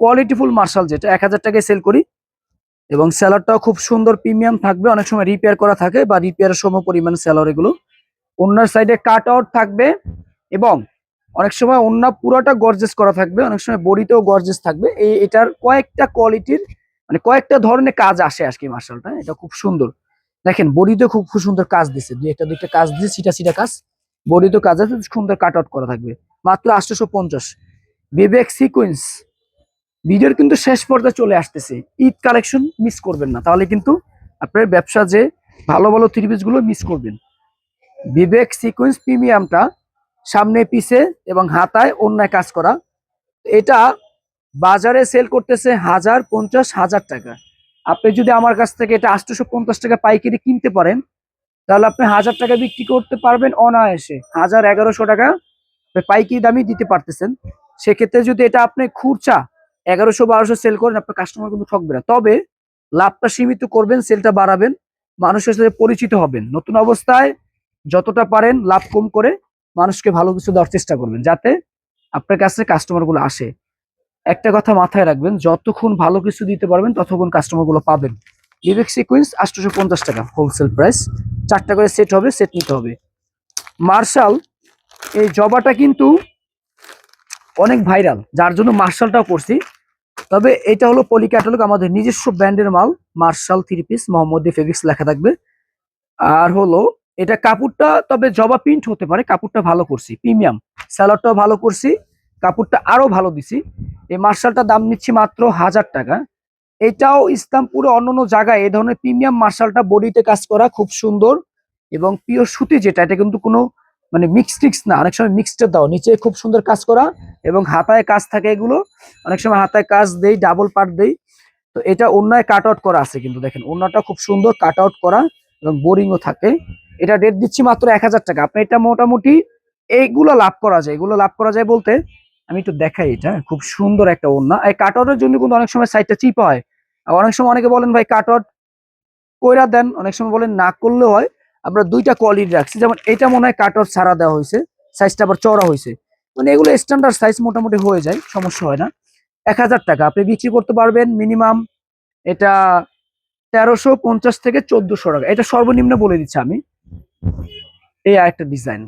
কোয়ালিটিফুল মার্শাল, যেটা 1000 টাকায় সেল করি, এবং সেলারটাও খুব সুন্দর প্রিমিয়াম থাকবে, অনেক সময় রিপেয়ার করা থাকে বা রিপেয়ার সম পরিমাণ সেলার এগুলো। ওনার সাইডে কাট আউট থাকবে এবং অনেক সময় ওন্না পুরোটা গর্জেস করা থাকবে, অনেক সময় বডিতেও গর্জেস থাকবে। এটার কয়েকটা কোয়ালিটির মানে কয়েকটা ধরনের কাজ আসে আজকে মার্শালটা, এটা খুব সুন্দর। দেখেন বডিতে খুব খুব সুন্দর কাজ দিছে, দুইটা কাজ দিছে, সিটা সিটা কাজ, বডিতেও কাজ আছে, সুন্দর কাট আউট করা থাকবে। মাত্র 850। বিবেক সিকোয়েন্স ভিডিওর কিন্তু শেষ পর্যায়ে চলে আসতেছে, ঈদ কালেকশন মিস করবেন না, তাহলে কিন্তু আপনার ব্যবসা যে ভালো ভালো থ্রি পিস গুলো মিস করবেন। বিবেক সিকোয়েন্স প্রিমিয়ামটা সামনে পিছে এবং হাতায় অন্যায় কাজ করা, এটা বাজারে সেল করতেছে 1050 টাকা। আপনি যদি আমার কাছ থেকে এটা 850 টাকা পাইকারি কিনতে পারেন, তাহলে আপনি 1000 টাকা বিক্রি করতে পারবেন অনায়াসে। 1100 টাকা পাইকারি দামই দিতে পারতেছেন। সেক্ষেত্রে যদি এটা আপনি খুচরা 1100-1200 সেল করেন, আপনার কাস্টমার কিন্তু ঠকবে না। তবে লাভটা সীমিত করবেন, সেলটা বাড়াবেন, মানুষের সাথে পরিচিত হবেন। নতুন অবস্থায় যতটা পারেন লাভ কম করে মানুষকে ভালো কিছু দেওয়ার চেষ্টা করবেন, যাতে আপনার কাছে কাস্টমার গুলো আসে। একটা কথা মাথায় রাখবেন, যতক্ষণ ভালো কিছু দিতে পারবেন ততক্ষণ কাস্টমার গুলো পাবেন। বিবেক সিকুয়েন্স 850 টাকা হোলসেল প্রাইস, 4টা করে সেট হবে, সেট নিতে হবে। মার্শাল এই জবাটা কিন্তু অনেক ভাইরাল, যার জন্য মার্শালটাও করছি। তবে এটা হলো পলি ক্যাটালগ, আমাদের নিজস্ব ব্র্যান্ডের মাল। মার্শাল থ্রি পিস, মোহাম্মদী ফেব্রিক্স লেখা থাকবে। আর হলো এটা কাপড়টা, তবে জবা প্রিন্ট হতে পারে, কাপড়টা ভালো করছি, প্রিমিয়াম। স্যালাডটাও ভালো করছি, কাপড়টা আরো ভালো দিছি। এই মার্শালটার দাম নিচ্ছি মাত্র 1000 টাকা। এটাও ইসলামপুরে অন্যান্য জায়গায় এই ধরনের প্রিমিয়াম মার্শালটা বডিতে কাজ করা খুব সুন্দর এবং পিওর সুতি, যেটা এটা কিন্তু কোনো মানে মিক্স টিক্স না, অনেক সময় মিক্সড দাও, নিচে খুব সুন্দর কাজ করা এবং হাতায় কাজ থাকে এগুলো, অনেক সময় হাতায় কাজ দেই, ডাবল পার্ট দেই। তো এটা অন্যায় কাট আউট করা আছে, কিন্তু দেখেন অন্যটা খুব সুন্দর কাট আউট করা এবং বোরিংও থাকে। এটা রেট দিচ্ছি মাত্র 1000 টাকা। আপনি এটা মোটামুটি এইগুলো লাভ করা যায়, এগুলো লাভ করা যায় বলতে আমি একটু দেখাই। এটা খুব সুন্দর একটা ওড়না, এই কাট আউটের জন্য কিন্তু অনেক সময় সাইডটা চিপ হয়। আর অনেক সময় অনেকে বলেন ভাই কাট আউট কইরা দেন, অনেক সময় বলেন না করলেও হয়। আমরা দুইটা কোয়ালিটি রাখছি, যেমন এটা মনে হয় কাট আউট ছাড়া দেওয়া হয়েছে, সাইজটা আবার চড়া হয়েছে, মানে এগুলো স্ট্যান্ডার্ড সাইজ মোটামুটি হয়ে যায়, সমস্যা হয় না। 1000 টাকা আপনি বিক্রি করতে পারবেন মিনিমাম। এটা 1350 থেকে 1400 টাকা, এটা সর্বনিম্ন বলে দিচ্ছি আমি। এই আরেকটা ডিজাইন,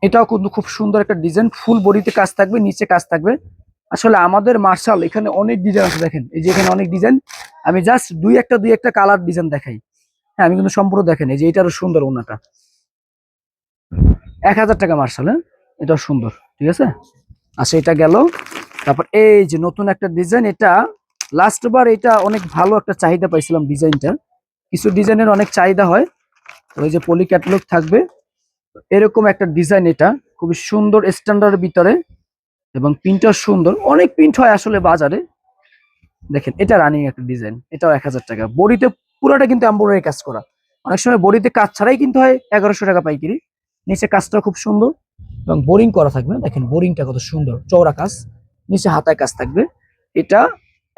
এটাও কিন্তু খুব সুন্দর একটা ডিজাইন, ফুল বডিতে কাজ থাকবে, নিচে কাজ থাকবে। আসলে আমাদের মার্শাল এখানে অনেক ডিজাইন আছে, দেখেন এই যে এখানে অনেক ডিজাইন। আমি জাস্ট দুই একটা কালার ডিজাইন দেখাই। হ্যাঁ, আমি কিন্তু সম্পূর্ণ দেখেন, এই যে এটারও সুন্দর ওনাটা। 1000 টাকা মার্শাল, হ্যাঁ এটাও সুন্দর, ঠিক আছে। আচ্ছা, এটা গেল। তারপর এই যে নতুন একটা ডিজাইন, এটা লাস্ট বার এটা অনেক ভালো একটা চাহিদা পাইছিলাম ডিজাইনটা, কিছু ডিজাইনের অনেক চাহিদা হয়। ওই যে পলি ক্যাটালগ থাকবে এরকম একটা ডিজাইন, এটা খুবই সুন্দর স্ট্যান্ডার্ডের ভিতরে এবং প্রিন্টটা সুন্দর, অনেক প্রিন্ট হয় আসলে বাজারে। দেখেন এটা রানিং একটা ডিজাইন, এটাও 1000 টাকা। বডিতে পুরোটা কিন্তু এমব্রয়ডারি কাজ করা, অনেক সময় বডিতে কাজ ছাড়াই কিন্তু হয় 1100 টাকা পাইকারি। নিচে কাজটা খুব সুন্দর এবং বোরিং করা থাকবে, দেখেন বোরিংটা কত সুন্দর, চওড়া কাজ, নিচে হাতায় কাজ থাকবে। এটা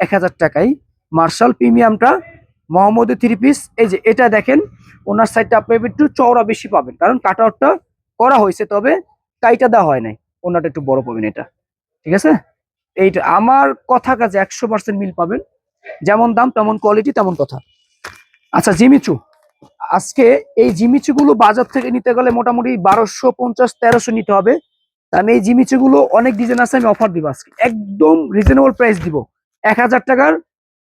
1000 টাকাই। মার্শাল প্রিমিয়ামটা মোহাম্মদী থ্রি পিস, এই যে এটা দেখেন ওনার সাইডটা আপনি একটু চওড়া বেশি পাবেন, কারণ কাট আউটটা করা হয়েছে, তবে কাইটা দেওয়া হয় নাই, ওনাটা একটু বড় পাবেন এটা, ঠিক আছে। এইটা আমার কথা কাজে 100% মিল পাবেন, যেমন দাম তেমন কোয়ালিটি তেমন কথা। আচ্ছা, জিমিচু, আজকে এই জিমিচু গুলো বাজার থেকে নিতে গেলে মোটামুটি 1250-1300 নিতে হবে। আমি এই জিমিচু গুলো অনেক ডিজাইন আছে, আমি অফার দিব আজকে, একদম রিজনেবল প্রাইস দিব, 1000 টাকার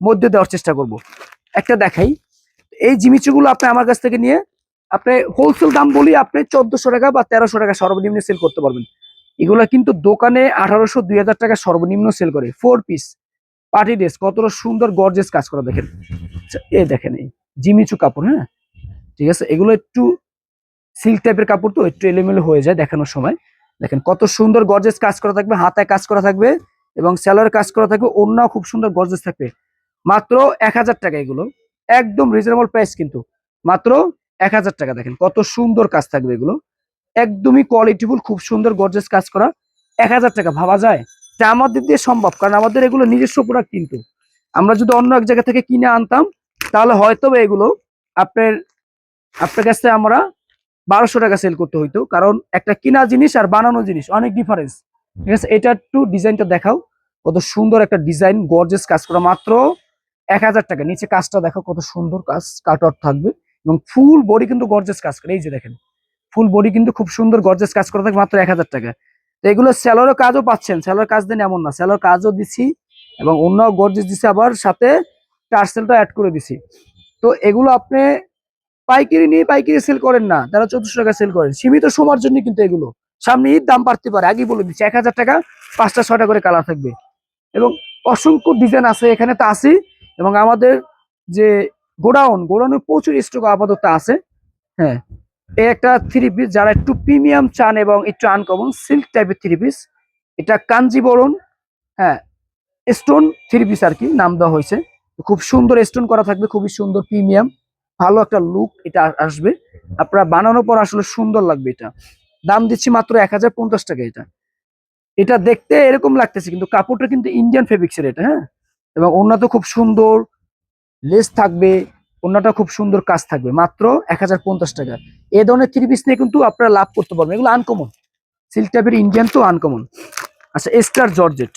মধ্যে দেওয়ার চেষ্টা করব। একটা দেখাই, এই জিমিচু গুলো আপনি আমার কাছ থেকে নিয়ে আপনি হোলসেল দাম বলি আপনি 1400 টাকা বা 1300 টাকা সর্বনিম্ন সেল করতে পারবেন। এগুলা কিন্তু দোকানে 1800-2000 টাকা সর্বনিম্ন সেল করে। 4 পিস পার্টি ড্রেস, কতটা সুন্দর গর্জিয়াস কাজ করা দেখেন। আচ্ছা, এই দেখেন এই জিমিচু কাপড়, হ্যাঁ ঠিক আছে, এগুলো একটু সিল্ক টাইপের কাপড়, তো একটু এলোমেলো হয়ে যায় দেখানোর সময়। দেখেন কত সুন্দর গর্জিয়াস কাজ করা থাকবে, হাতায় কাজ করা থাকবে এবং সেলার কাজ করা থাকবে, ওড়নাও খুব সুন্দর গর্জিয়াস থাকবে। মাত্র 1000 টাকা, এগুলো একদম রিজনেবল প্রাইস কিন্তু, মাত্র 1000 টাকা। দেখেন কত সুন্দর কাজ থাকবে, এগুলো একদমই কোয়ালিটিফুল, খুব সুন্দর গর্জিয়াস কাজ করা। 1000 টাকা ভাবা যায় যে আমাদের দিয়ে সম্ভব, কারণ আমাদের এগুলো নিজস্ব প্রোডাক্ট। কিন্তু আমরা যদি অন্য এক জায়গা থেকে কিনে আনতাম, তাহলে হয়তো এগুলো আপনার আপনার কাছে আমরা 1200 টাকা সেল করতে হইতো, কারণ একটা কিনা জিনিস আর বানানো জিনিস অনেক ডিফারেন্স, ঠিক আছে। এটা একটু ডিজাইনটা দেখাও, কত সুন্দর একটা ডিজাইন, গর্জিয়াস কাজ করা, মাত্র 1000 টাকা। নিচে কাজটা দেখো কত সুন্দর কাজ, কাট আউট থাকবে এবং ফুল বডি কিন্তু গর্জিয়াস কাজ করে। এই যে দেখেন ফুল বডি কিন্তু খুব সুন্দর গর্জিয়াস কাজ করা থাকবে মাত্র 1000 টাকা। তো এগুলো সেলরের কাজও পাচ্ছেন, সেলর কাজ দেন এমন না, সেলর কাজও দিছি এবং অন্য গর্জিয়াস দিছি, আবার সাথে টার্সেলটা অ্যাড করে দিছি। তো এগুলো আপনি পাইকারি নিয়ে পাইকারি সেল করেন না, তারা 1400 টাকা সেল করেন, সীমিত সময়ের জন্য কিন্তু এগুলো। সামনে ঈদ দাম বাড়তে পারে, আগেই বলে দিচ্ছি। 1000 টাকা 5টা 6টা করে কালার থাকবে এবং অসংখ্য ডিজাইন আছে এখানে তো আছে। এবং আমাদের যে গোডাউনে প্রচুর স্টক আপাতত আছে। হ্যাঁ, এই একটা থ্রি পিস যারা একটু প্রিমিয়াম চান এবং একটু আনকমন সিল্ক টাইপের থ্রি পিস, এটা কাঞ্জিবরণ, হ্যাঁ স্টোন থ্রি পিস আর কি নাম দেওয়া হয়েছে। খুব সুন্দর স্টোন করা থাকবে, খুবই সুন্দর প্রিমিয়াম, ভালো একটা লুক এটা আসবে। আপনারা বানানোর পর আসলে সুন্দর লাগবে। এটা দাম দিচ্ছি মাত্র 1050 টাকা। এটা এটা দেখতে এরকম লাগতেছে কিন্তু কাপড়টা কিন্তু ইন্ডিয়ান ফেব্রিক্সের এটা। হ্যাঁ, এবং ওড়নাটা খুব সুন্দর, লেস থাকবে, ওড়নাটা খুব সুন্দর কাজ থাকবে মাত্র 1050 টাকা। এই ধরনের থ্রি পিস নিয়ে কিন্তু আপনারা লাভ করতে পারবেন, এগুলো আনকমন সিল্ক টাইপের ইন্ডিয়ান তো আনকমন। আচ্ছা, স্টার জর্জেট,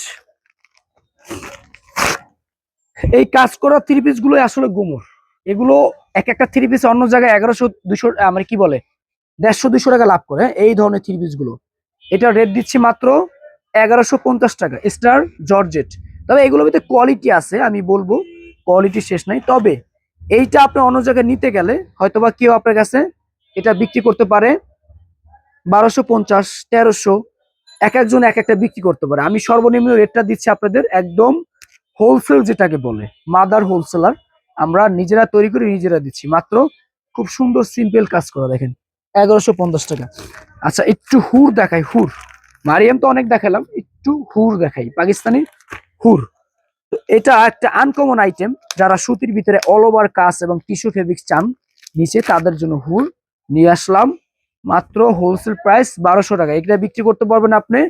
এই কাজ করা থ্রি পিস গুলো আসলে গুমর। এগুলো এক একটা থ্রি পিস অন্য জায়গায় 1100 200 মানে কি বলে 150 200 টাকা লাভ করে এই ধরনের থ্রি পিস গুলো। এটা রেট দিচ্ছি মাত্র 1150 টাকা স্টার জর্জেট। তবে এগুলোর ভিতরে কোয়ালিটি আছে, আমি বলবো কোয়ালিটি শেষ নাই। তবে এইটা আপনি অন্য জায়গায় নিতে গেলে হয়তোবা কেউ আপনার কাছে এটা বিক্রি করতে পারে 1250 1300, এক একজন এক একটা বিক্রি করতে পারে। আমি সর্বনিম্ন রেটটা দিচ্ছি আপনাদের একদম হোলসেল, যেটাকে বলে মাদার হোলসেলার। আমরা নিজেরা তৈরি করে নিজেরা দিচ্ছি মাত্র, খুব সুন্দর সিম্পল কাজ করা দেখেন 1150 টাকা। আচ্ছা, একটু হুর দেখাই, হুর মারিয়াম তো অনেক দেখালাম, একটু হুর দেখাই, পাকিস্তানি হুর। তো এটা একটা আনকমন আইটেম, যারা সুতির ভিতরে অল ওভার কাজ এবং টিস্যু ফেব্রিক চান নিচে, তাদের জন্য হুর নিয়ে আসলাম মাত্র হোলসেল প্রাইস 1200 টাকা। এটা বিক্রি করতে পারবেন আপনি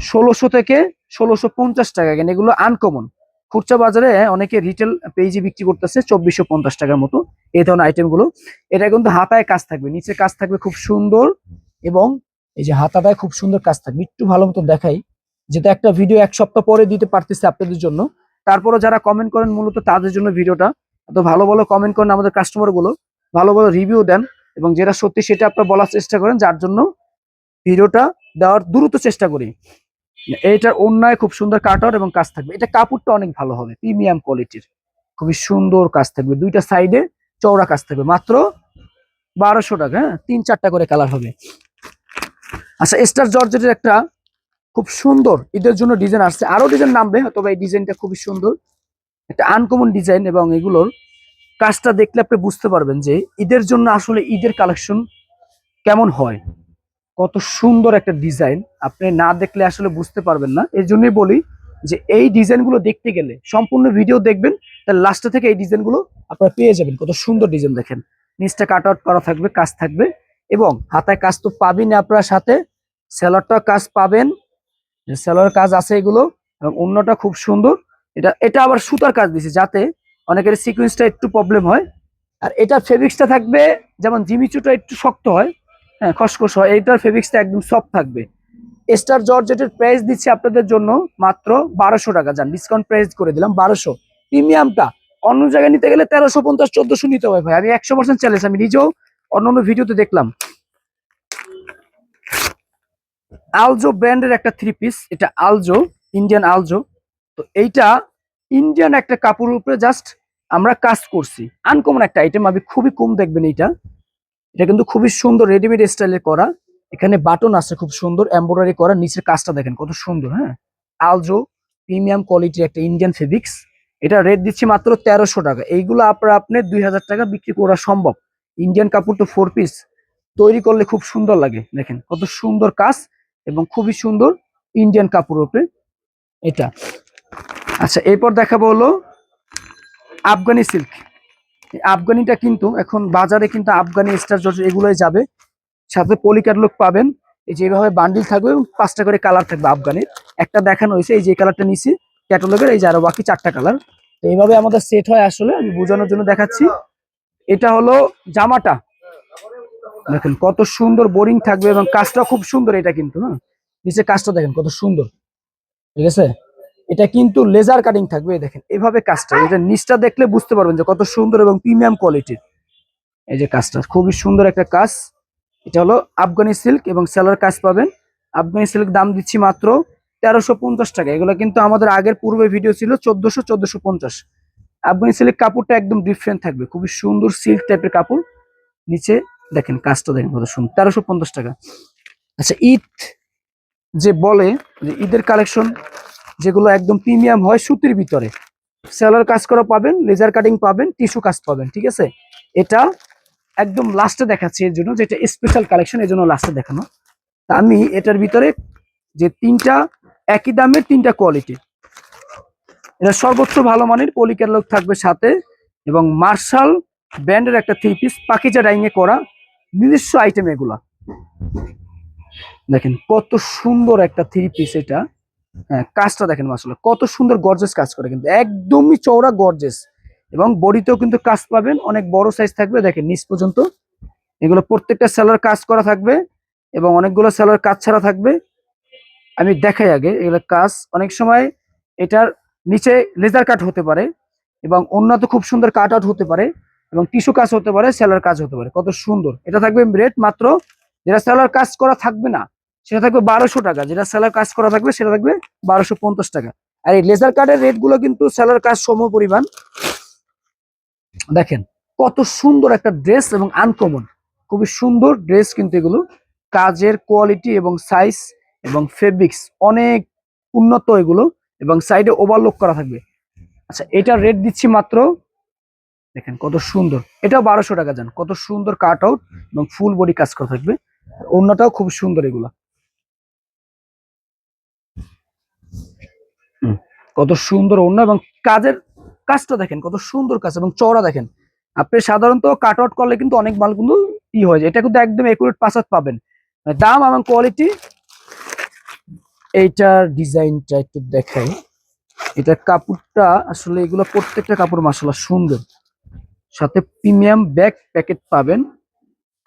1600 থেকে 1650 টাকা। কেন এগুলো আনকমন, খুচরা বাজারে অনেকে রিটেল পেজে বিক্রি করতেছে 2450 টাকার মতো এই ধরনের আইটেম গুলো। এটা কিন্তু হাতায় কাজ থাকবে, নিচে কাজ থাকবে খুব সুন্দর এবং এই যে হাতাটায় খুব সুন্দর কাজ থাকবে। একটু ভালো মতো দেখাই, যেটা একটা ভিডিও এক সপ্তাহ পরে দিতে পারতেছে আপনাদের জন্য। তারপরে যারা কমেন্ট করেন মূলত তাদের জন্য ভিডিওটা, এত ভালো ভালো কমেন্ট করেন আমাদের কাস্টমার গুলো, ভালো ভালো রিভিউ দেন এবং যেটা সত্যি সেটা আপনারা বলার চেষ্টা করেন, যার জন্য ভিডিওটা দেওয়ার দ্রুত চেষ্টা করি। এইটার অন্যায় খুব সুন্দর কাটার এবং কাজ থাকবে, এটা কাপড়টা অনেক ভালো হবে, প্রিমিয়াম কোয়ালিটির, খুবই সুন্দর কাজ থাকবে, দুইটা সাইডে চওড়া কাজ থাকবে মাত্র 1200 টাকা। হ্যাঁ, 3-4টা করে কালার হবে। আচ্ছা, স্টার জর্জেটের একটা খুব সুন্দর ঈদের জন্য ডিজাইন আসছে, আরো ডিজাইন নামবে, তবে এই ডিজাইনটা খুবই সুন্দর, একটা আনকমন ডিজাইন এবং এগুলোর কাজটা দেখলে আপনি বুঝতে পারবেন যে ঈদের জন্য আসলে ঈদের কালেকশন কেমন হয়। কত সুন্দর একটা ডিজাইন, আপনি না দেখলে আসলে বুঝতে পারবেন না। এই জন্যই বলি যে এই ডিজাইনগুলো দেখতে গেলে সম্পূর্ণ ভিডিও দেখবেন, তার লাস্টে থেকে এই ডিজাইনগুলো আপনারা পেয়ে যাবেন। কত সুন্দর ডিজাইন দেখেন, নিচটা কাট আউট করা থাকবে, কাজ থাকবে এবং হাতায় কাজ তো পাবেন আপনার, সাথে সেলারটা কাজ পাবেন, সেলার কাজ আছে এগুলো এবং অন্যটা খুব সুন্দর। এটা এটা আবার সুতার কাজ দিছে, যাতে অনেকের সিকোয়েন্সটা একটু প্রবলেম হয়। আর এটা ফেব্রিক্সটা থাকবে যেমন জিমিচুটা একটু শক্ত হয়, হ্যাঁ খসখস হয়, এইটার ফেব্রিক্সটা একদম সফট থাকবে। স্টার জর্জেটের প্রাইস দিচ্ছি আপনাদের জন্য মাত্র 1200 টাকা। যান, ডিসকাউন্ট প্রাইস করে দিলাম 1200। প্রিমিয়ামটা অন্য জায়গায় নিতে গেলে 1350 1400 নিতে হবে ভাই, আমি 100% চ্যালেঞ্জ, আমি নিজেও অন্য ভিডিওতে দেখলাম। আলজো ব্র্যান্ডের একটা থ্রি পিস, এটা আলজো, ইন্ডিয়ান আলজো। তো এইটা ইন্ডিয়ান একটা কাপড়ের উপরে জাস্ট আমরা কাজ করছি, আনকমন একটা আইটেম, আমি খুবই কম দেখবেন এইটা। এটা কিন্তু খুবই সুন্দর রেডিমেড স্টাইলে করা, এখানে বাটন আছে খুব সুন্দর এমব্রয়ডারি করা, নিচের কাজটা দেখেন কত সুন্দর। হ্যাঁ, আলজো প্রিমিয়াম কোয়ালিটির একটা ইন্ডিয়ান ফেব্রিক্স। এটা রেট দিচ্ছি মাত্র 1300 টাকা। এইগুলো আপনি 2000 টাকা বিক্রি করা সম্ভব। ইন্ডিয়ান কাপড় তো 4 পিস তৈরি করলে খুব সুন্দর লাগে, দেখেন কত সুন্দর কাজ এবং খুবই সুন্দর ইন্ডিয়ান কাপড়ের উপরে এটা। আচ্ছা, এরপর দেখাবো হলো আফগানি সিল্ক। আফগানিটা কিন্তু এখন বাজারে কিন্তু আফগানি স্টার জর্জেট এগুলোই যাবে, সাথে পলি ক্যাটালগ পাবেন। এই যেভাবে বান্ডিল থাকবে এবং 5টা করে কালার থাকবে আফগানির। একটা দেখানো হয়েছে, এই যে কালারটা নিছি ক্যাটালগের, এই যে আরো বাকি 4টা কালার। তো এইভাবে আমাদের সেট হয়, আসলে আমি বোঝানোর জন্য দেখাচ্ছি। এটা হলো জামাটা, দেখেন কত সুন্দর বোরিং থাকবে এবং কাজটা খুব সুন্দর। এটা কিন্তু হ্যাঁ, নিচে কাজটা দেখেন কত সুন্দর, ঠিক আছে। এটা কিন্তু লেজার কাটিং থাকবে, এই দেখেন এভাবে কাজটা, এটা নিচটা দেখলে বুঝতে পারবেন যে কত সুন্দর এবং প্রিমিয়াম কোয়ালিটির। এই যে কাজটা খুবই সুন্দর একটা কাজ। এটা হলো আফগানি সিল্ক এবং সেলার কাজ পাবেন। আফগানি সিল্ক দাম দিচ্ছি মাত্র 1350 টাকা। এগুলো কিন্তু আমাদের আগের পূর্বে ভিডিও ছিল 1450। আফগানি সিল্ক কাপড়টা একদম ডিফারেন্ট থাকবে, খুবই সুন্দর সিল্ক টাইপের কাপড়। নিচে দেখেন কাজটা দেখেন কত সুন্দর, 1350 টাকা। আচ্ছা, ঈদ যে বলে যে ঈদের কালেকশন যেগুলো একদম প্রিমিয়াম হয় সুতির ভিতরে, সেলার কাজ করা পাবেন, লেজার কাটিং পাবেন, টিস্যু কাজ পাবেন, ঠিক আছে। এটা একদম লাস্টে দেখাচ্ছি এর জন্য, যেটা স্পেশাল কালেকশন এর জন্য লাস্টে দেখানো। তা আমি এটার ভিতরে যে তিনটা একই দামের তিনটা কোয়ালিটি, এটা সর্বোচ্চ ভালো মানের পলি ক্যাটালগ থাকবে সাথে, এবং মার্শাল ব্র্যান্ডের একটা থ্রি পিস পাকিজা ডাইং এ করা নিজস্ব আইটেম এগুলা। দেখেন কত সুন্দর একটা থ্রি পিস এটা। হ্যাঁ, কাজটা দেখেন মাশাআল্লাহ কত সুন্দর গর্জেস কাজ করে, কিন্তু একদমই চওড়া গর্জেস, এবং বডিতেও কিন্তু কাজ পাবেন, অনেক বড় সাইজ থাকবে দেখেন নিচ পর্যন্ত। এগুলো প্রত্যেকটা সেলার কাজ করা থাকবে এবং অনেকগুলো সেলার কাজ ছাড়া থাকবে। আমি দেখাই আগে এগুলো কাজ, অনেক সময় এটার নিচে লেজার কাট হতে পারে এবং উন্নত খুব সুন্দর কাট আউট হতে পারে, এবং টিস্যু কাজ হতে পারে, সেলার কাজ হতে পারে। কত সুন্দর এটা থাকবে রেট মাত্র, যেটা সেলার কাজ করা থাকবে না সেটা থাকবে 1200 টাকা, যেটা সেলার কাজ করা থাকবে সেটা থাকবে 1250 টাকা। আর এই লেজার কাটের রেট গুলো কিন্তু সেলার কাজ সম পরিমাণ। দেখেন কত সুন্দর একটা ড্রেস এবং আনকমন, খুবই সুন্দর ড্রেস কিন্তু এগুলো। কাজের কোয়ালিটি এবং সাইজ এবং ফেব্রিক্স অনেক উন্নত এগুলো, এবং সাইডে ওভারলোক করা থাকবে। আচ্ছা, এটার রেট দিচ্ছি মাত্র, দেখেন কত সুন্দর, এটাও 1200 টাকা। যান কত সুন্দর কাট আউট এবং ফুল বডি কাজ করা থাকবে, অন্যটাও খুব সুন্দর এগুলা। কত সুন্দর অন্য, এবং কাজের কাজটা দেখেন কত সুন্দর কাজ এবং চওড়া দেখেন। আপনি সাধারণত কাট আউট করলে কিন্তু অনেক মাল কিন্তু হয়ে যায়, এটা কিন্তু একদম একুরেট পাঁচাত পাবেন। দাম এবং কোয়ালিটি, এইটার ডিজাইনটা একটু দেখাই। এটা কাপড়টা আসলে এগুলো প্রত্যেকটা কাপড় মাশাআল্লাহ সুন্দর, সাথে প্রিমিয়াম ব্যাক প্যাকেট পাবেন।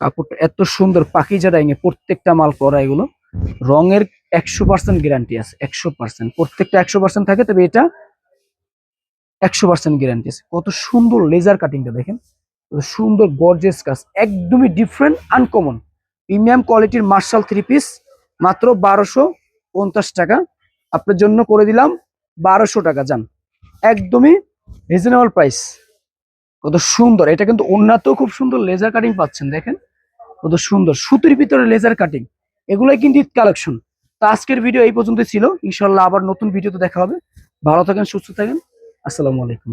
কাপড়টা এত সুন্দর পাখিজা ডাইং এ প্রত্যেকটা মাল করা, এগুলো রঙের 100% গ্যারান্টি আছে, 100%, প্রত্যেকটা 100% থাকে, তবে এটা 100% গ্যারান্টি আছে। কত সুন্দর লেজার কাটিংটা দেখেন, কত সুন্দর গর্জিয়াস কাজ, একদমই ডিফারেন্ট আনকমন প্রিমিয়াম কোয়ালিটির মার্শাল থ্রি পিস মাত্র 1250 টাকা। আপনার জন্য করে দিলাম 1200 টাকা। যান একদমই রিজনেবল প্রাইস। কত সুন্দর, এটা কিন্তু অন্যতেও খুব সুন্দর লেজার কাটিং পাচ্ছেন, দেখেন কত সুন্দর সুতির ভিতরে লেজার কাটিং। এগুলাই কিন্তু ঈদ কালেকশন। তো আজকের ভিডিও এই পর্যন্ত ছিল, ইনশাল্লাহ আবার নতুন ভিডিওতে দেখা হবে। ভালো থাকেন, সুস্থ থাকেন, আসসালামু আলাইকুম।